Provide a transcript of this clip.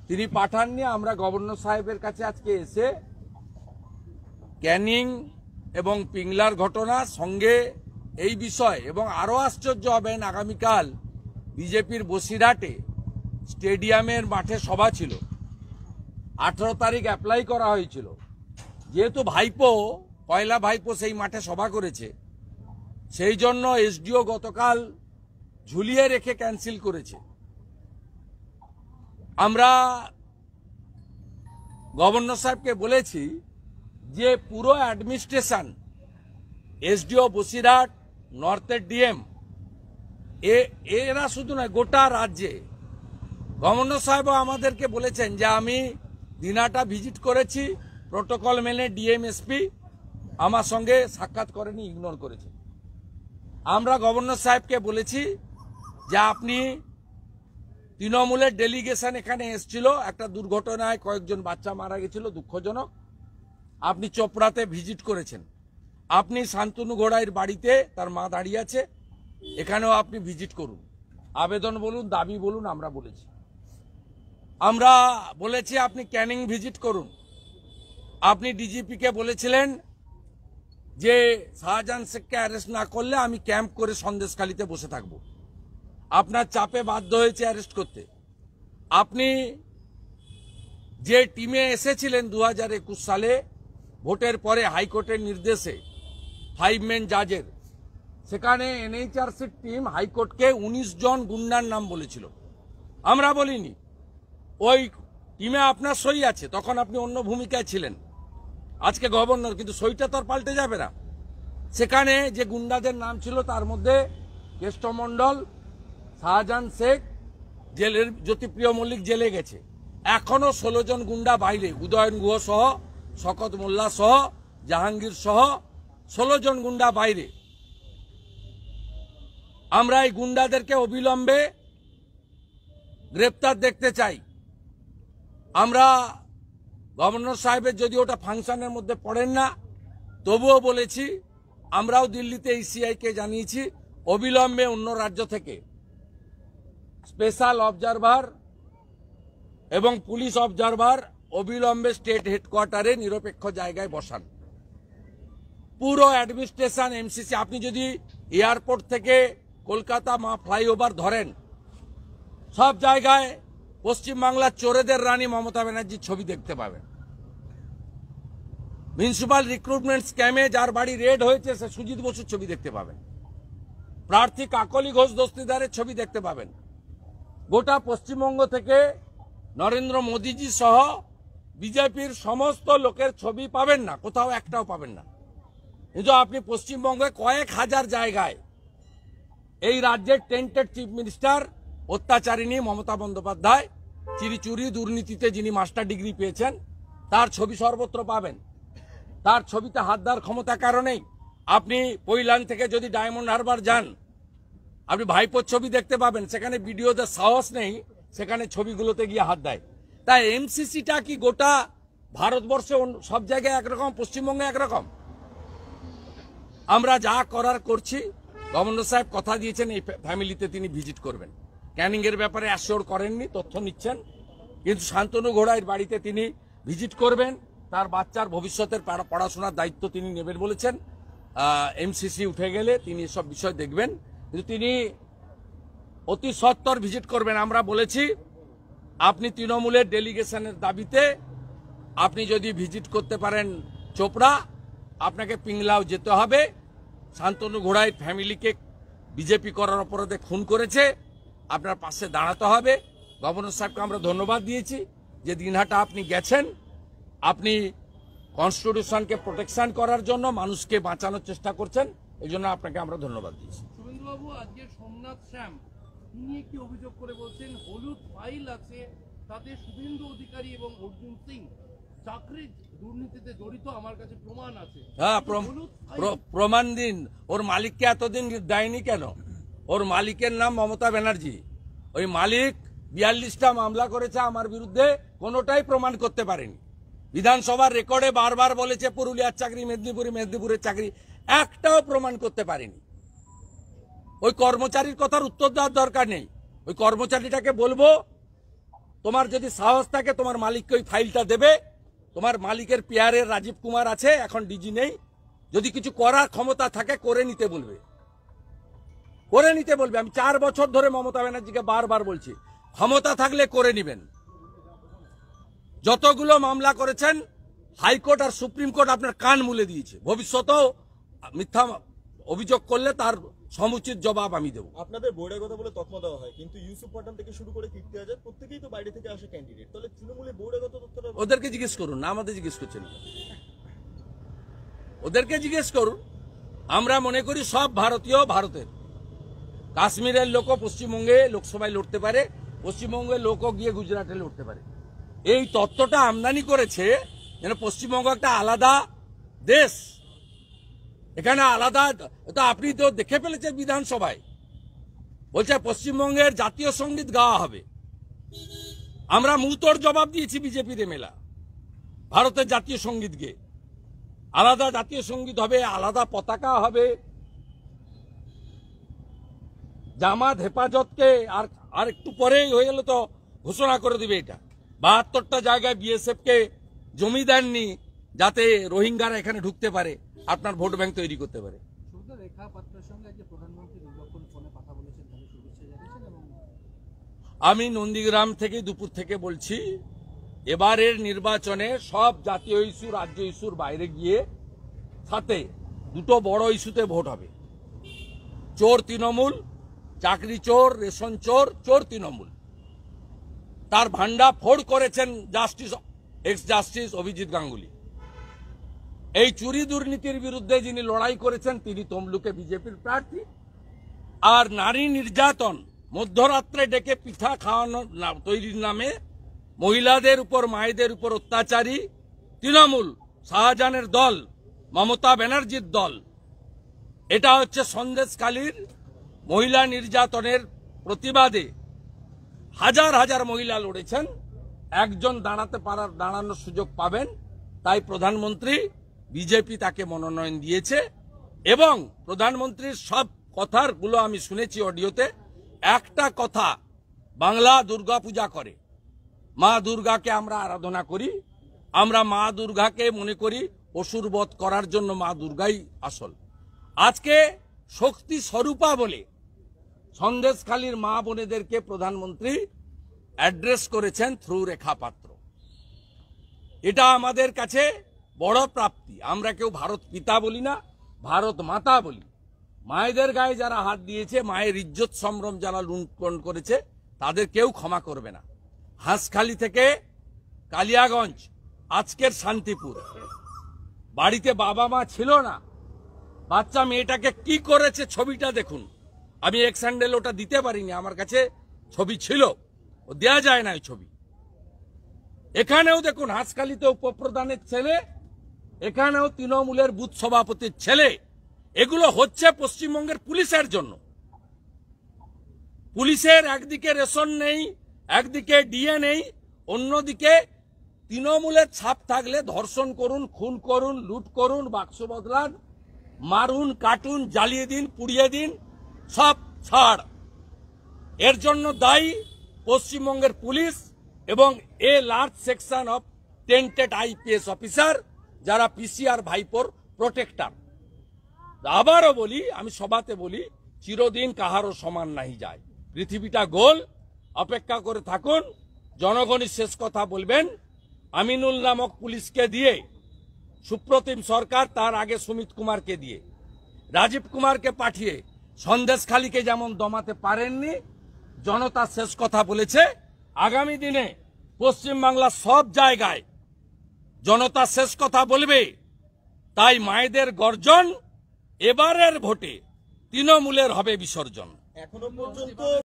তিনি পাঠাননি। আমরা গভর্নর সাহেবের কাছে আজকে এসে ক্যানিং এবং পিংলার ঘটনা সঙ্গে এই বিষয় এবং আরও আশ্চর্য হবেন, আগামীকাল বিজেপির বসিরহাটে স্টেডিয়ামের মাঠে সভা ছিল, 18 তারিখ অ্যাপ্লাই করা হয়েছিল। যেহেতু ভাইপো, পয়লা ভাইপো সেই মাঠে সভা করেছে, সেই জন্য এসডিও গতকাল ঝুলিয়ে রেখে ক্যান্সেল করেছে। আমরা গভর্নর সাহেবকে বলেছি যে পুরো অ্যাডমিনিস্ট্রেশন, এসডিও বসিরহাট, নর্থের ডিএম, এরা শুধু নয় গোটা রাজ্যে, গভর্নর সাহেবও আমাদেরকে বলেছেন যে আমি দিনাটা ভিজিট করেছি, প্রোটোকল মেনে ডিএম এসপি আমার সঙ্গে সাক্ষাৎ করেনি, ইগনোর করেছে। আমরা গভর্নর সাহেবকে বলেছি যে আপনি তৃণমূলের ডেলিগেশন এখানে এসেছিল, একটা দুর্ঘটনায় কয়েকজন বাচ্চা মারা গেছিল, দুঃখজনক। আপনি চোপড়াতে ভিজিট করেছেন, আপনি শান্তনু ঘোড়াইয়ের বাড়িতে তার মা দাঁড়িয়ে আছে, এখানেও আপনি ভিজিট করুন, আবেদন বলুন, দাবি বলুন। আমরা বলেছি, আমরা বলেছি আপনি ক্যানিং ভিজিট করুন। আপনি ডিজিপিকে বলেছিলেন যে শাহজাহান শেখকে অ্যারেস্ট না করলে আমি ক্যাম্প করে সন্দেশখালীতে বসে থাকব। আপনার চাপে বাধ্য হয়েছে অ্যারেস্ট করতে। আপনি যে টিমে এসেছিলেন 2021 সালে ভোটের পরে হাইকোর্টের নির্দেশে 5 মেন জাজের, সেখানে এনএইচআরসির টিম হাইকোর্টকে 19 জন গুন্ডার নাম বলেছিল, আমরা বলিনি। ওই টিমে আপনার সই আছে, তখন আপনি অন্য ভূমিকায় ছিলেন, আজকে গভর্নর, কিন্তু সইটা তো আর পাল্টে যাবে না। সেখানে যে গুন্ডাদের নাম ছিল তার মধ্যে কেষ্টমণ্ডল, শাহজাহান শেখ, জেলের জ্যোতিপ্রিয় মল্লিক জেলে গেছে, এখনো 16 জন গুন্ডা বাইরে, উদয়ন গুহ সহ, শকত মোল্লা সহ, জাহাঙ্গীর সহ 16 জন গুন্ডা বাইরে। আমরা এই গুন্ডাদেরকে অবিলম্বে গ্রেপ্তার দেখতে চাই। আমরা গভর্নর সাহেবের যদি ওটা ফাংশনের মধ্যে পড়েন না, তবুও বলেছি, আমরাও দিল্লিতে ইসিআইকে জানিয়েছি অবিলম্বে অন্য রাজ্য থেকে স্পেশাল অবজারভার এবং পুলিশ অবজারভার অবিলম্বে স্টেট হেডকোয়ার্টারে নিরপেক্ষ জায়গায় বসান। পুরো অ্যাডমিনিস্ট্রেশন, এমসিসি, আপনি যদি এয়ারপোর্ট থেকে কলকাতা ফ্লাইওভার ধরেন, সব জায়গায় পশ্চিমবাংলার চোরেদের রানী মমতা ব্যানার্জির ছবি দেখতে পাবেন। মিউনিসিপাল রিক্রুটমেন্ট স্ক্যামে যার বাড়ি রেড হয়েছে সে সুজিত বসুর ছবি দেখতে পাবেন, প্রার্থী কাকলি ঘোষ দস্তিদারের ছবি দেখতে পাবেন। গোটা পশ্চিমবঙ্গ থেকে নরেন্দ্র মোদীজি সহ বিজেপির সমস্ত লোকের ছবি পাবেন না, কোথাও একটাও পাবেন না। কিন্তু আপনি পশ্চিমবঙ্গে কয়েক হাজার জায়গায় এই রাজ্যের টেন্টেড চিফ মিনিস্টার অত্যাচারিণী মমতা বন্দ্যোপাধ্যায়, চুরি দুর্নীতিতে যিনি মাস্টার ডিগ্রি পেয়েছেন, তার ছবি সর্বত্র পাবেন। তার ছবিতে হাত দেওয়ার ক্ষমতা কারণেই আপনি পৈলান থেকে যদি ডায়মন্ড হারবার যান, আপনি ভাইপোর ছবি দেখতে পাবেন, সেখানে ভিডিওতে সাহস নেই, সেখানে ছবিগুলোতে গিয়ে হাত দেয়। তাই এমসিসিটা কি গোটা ভারতবর্ষে সব জায়গায় একরকম, পশ্চিমবঙ্গে একরকম? আমরা যা করার করছি। গভর্নর সাহেব কথা দিয়েছেন এই ফ্যামিলিতে তিনি ভিজিট করবেন। ক্যানিং এর ব্যাপারে অ্যাসিওর করেননি, তথ্য নিচ্ছেন, কিন্তু শান্তনু ঘোড়াইয়ের বাড়িতে তিনি ভিজিট করবেন, তার বাচ্চার ভবিষ্যতের পড়াশোনার দায়িত্ব তিনি নেবেন বলেছেন। এমসিসি উঠে গেলে তিনি এসব বিষয় দেখবেন, কিন্তু তিনি অতি সত্বর ভিজিট করবেন। আমরা বলেছি আপনি তৃণমূলের ডেলিগেশনের দাবিতে আপনি যদি ভিজিট করতে পারেন চোপড়া, আপনাকে পিংলাও যেতে হবে। শান্তনু ঘোড়াইয়ের ফ্যামিলিকে বিজেপি করার অপরাধে খুন করেছে, আপনার পাশে দাঁড়াতে হবে। গভর্নর সাহেবকে আমরা ধন্যবাদ দিয়েছি যে দিনহাটা আপনি গেছেন, আপনি কনস্টিটিউশনকে প্রোটেকশন করার জন্য মানুষকে বাঁচানোর চেষ্টা করছেন, এই জন্য আপনাকে আমরা ধন্যবাদ দিয়েছি। শুভেন্দুবাবু, আজকে সোমনাথ শ্যাম তিনি একটি অভিযোগ করে বলছেন হলুদ ফাইল আছে, তাতে শুভেন্দু অধিকারী এবং অর্জুন সিং চাকরি দুর্নীতিতে জড়িত, আমার কাছে প্রমাণ আছে। হ্যাঁ, প্রমাণ দিন। ওর মালিককে এতদিন দেয়নি কেন? ওর মালিকের নাম মমতা ব্যানার্জি। ওই মালিক 42টা মামলা করেছে আমার বিরুদ্ধে, কোনোটাই প্রমাণ করতে পারেনি। বিধানসভার রেকর্ডে বারবার বলেছে পুরুলিয়ার চাকরি, মেদিনীপুরের চাকরি, একটাও প্রমাণ করতে পারেনি। ওই কর্মচারীর কথার উত্তর দেওয়ার দরকার নেই। ওই কর্মচারীটাকে বলবো তোমার যদি সাহস থাকে তোমার মালিককে ওই ফাইলটা দেবে। তোমার মালিকের পিয়ারের রাজীব কুমার আছে, এখন ডিজি নেই। যদি কিছু করার ক্ষমতা থাকে করে নিতে বলবে, করে নিতে বলবে। আমি 4 বছর ধরে মমতা ব্যানার্জিকে বারবার বলছি, ক্ষমতা থাকলে করে নিবেন। যতগুলো মামলা করেছেন হাইকোর্ট আর সুপ্রিম কোর্ট আপনার কান মুলে দিয়েছে। ভবিষ্যতেও মিথ্যা অভিযোগ করলে তার সমুচিত জবাব আমি দেব। আপনাদের বোর্ডের কথা বলে তকমা দেওয়া হয়, কিন্তু ইউসুফ পাঠান থেকে শুরু করে কীর্তি আজাদ প্রত্যেকেই তো বাইরে থেকে আসে ক্যান্ডিডেট। তাহলে তৃণমূলের বোর্ডের কথা তথ্যটা ওদেরকে জিজ্ঞেস করুন না, আমাদের জিজ্ঞেস করছেন না। ওদেরকে জিজ্ঞেস করুন। আমরা মনে করি সব ভারতীয় ভারতের। কাশ্মীরের লোকও পশ্চিমবঙ্গে লোকসভায় লড়তে পারে, পশ্চিমবঙ্গের লোকও গিয়ে গুজরাটে লড়তে পারে। এই তত্ত্বটা আমদানি করেছে যেন পশ্চিমবঙ্গ একটা আলাদা দেশ, এখানে আলাদা। তো আপনি তো দেখে ফেলেছেন বিধানসভায়, বলছে পশ্চিমবঙ্গের জাতীয় সঙ্গীত গাওয়া হবে। আমরা মুহূর্তর জবাব দিয়েছি বিজেপির এমএলএ, ভারতের জাতীয় সঙ্গীত গেয়ে আলাদা জাতীয় সঙ্গীত হবে, আলাদা পতাকা হবে। জামাত হেফাজতকে আর একটু পরেই হয়ে গেল তো ঘোষণা করে দিবে এটা। 72টা জায়গায় বিএসএফ কে জমি দেননি যাতে রোহিঙ্গারা এখানে ঢুকতে পারে, আপনার ভোট ব্যাংক তৈরি করতে পারে। রেখা পাত্রের সঙ্গে যে প্রধানমন্ত্রী দীর্ঘক্ষণ ফোনে কথা বলেছেন, তাদের শুভেচ্ছা জানিয়েছেন। এবং আমি নন্দীগ্রাম থেকে দুপুর থেকে বলছি, এবারের নির্বাচনে সব জাতীয় ইস্যু রাজ্য ইস্যুর বাইরে গিয়ে সাথে দুটো বড় ইস্যুতে ভোট হবে। চোর তৃণমূল, চাকরি চোর, রেশন চোর, চোর তৃণমূল। তার ভান্ডা ফোড় করেছেন justice, x justice Abhijit Ganguly. এই চুরি দুর্নীতির বিরুদ্ধে যিনি লড়াই করেছেন তিনি তমলুকে বিজেপির প্রার্থী। আর নারী নির্যাতন, মধ্যরাত্রে ডেকে পিঠা খাওয়ানো তৈরির নামে মহিলাদের উপর, মায়েদের উপর অত্যাচারী তৃণমূল, শাহজাহানের দল, মমতা ব্যানার্জির দল। এটা হচ্ছে সন্দেশখালীর মহিলা নির্যাতনের প্রতিবাদে হাজার হাজার মহিলা লড়েছেন। একজন দাঁড়ানোর সুযোগ পাবেন, তাই প্রধানমন্ত্রী বিজেপি তাকে মনোনয়ন দিয়েছে। এবং প্রধানমন্ত্রীর সব কথাগুলো আমি শুনেছি অডিওতে। একটা কথা, বাংলা দুর্গা পূজা করে, মা দুর্গাকে আমরা আরাধনা করি। আমরা মা দুর্গাকে মনে করি অসুর বধ করার জন্য মা দুর্গাই আসল। আজকে শক্তি স্বরূপা বলে সন্দেশখালীর মা বোনেদেরকে প্রধানমন্ত্রী অ্যাড্রেস করেছেন থ্রু রেখা পাত্র। এটা আমাদের কাছে বড় প্রাপ্তি। আমরা কেউ ভারত পিতা বলি না, ভারত মাতা বলি। মায়েদের গায়ে যারা হাত দিয়েছে, মায়ের ইজ্জত সম্ভ্রম যারা লুণ্ঠন করেছে, তাদের কেউ ক্ষমা করবে না। হাঁসখালি থেকে কালিয়াগঞ্জ, আজকের শান্তিপুর, বাড়িতে বাবা মা ছিল না, বাচ্চা মেয়েটাকে কি করেছে ছবিটা দেখুন। আমি এক্স হ্যান্ডেল ওটা দিতে পারিনি, আমার কাছে ছবি ছিল, ও দেয়া যায় না ওই ছবি। এখানেও দেখুন, হাঁসখালিতে উপপ্রধানের ছেলে, এখানেও তৃণমূলের বুথ সভাপতির ছেলে। এগুলো হচ্ছে পশ্চিমবঙ্গের পুলিশের জন্য। পুলিশের একদিকে রেশন নেই, একদিকে ডিএ নেই, অন্যদিকে তৃণমূলের ছাপ থাকলে ধর্ষণ করুন, খুন করুন, লুট করুন, বাক্স বদলান, মারুন, কাটুন, জ্বালিয়ে দিন, পুড়িয়ে দিন, সব ছাড়। এর জন্য দায়ী পশ্চিমবঙ্গের পুলিশ এবং a large section of tainted IPS officer, যারা পিসিআর ভাইপোর প্রোটেক্টর। আবারও বলি, আমি সভাতে বলি, চিরদিন কাহারও সমান নাহি যায়। পৃথিবীটা গোল, অপেক্ষা করে থাকুন। জনগণই শেষ কথা বলবেন। আমিনুল নামক পুলিশকে দিয়ে, সুপ্রতিম সরকার তার আগে সুমিত কুমারকে দিয়ে, রাজীব কুমারকে পাঠিয়ে সন্দেশখালীকে যেমন দমাতে পারেননি, জনতা শেষ কথা বলেছে। আগামী দিনে পশ্চিমবাংলার সব জায়গায় জনতা শেষ কথা বলবে। তাই মায়েদের গর্জন, এবারের ভোটে তৃণমূলের হবে বিসর্জন। এখনো পর্যন্ত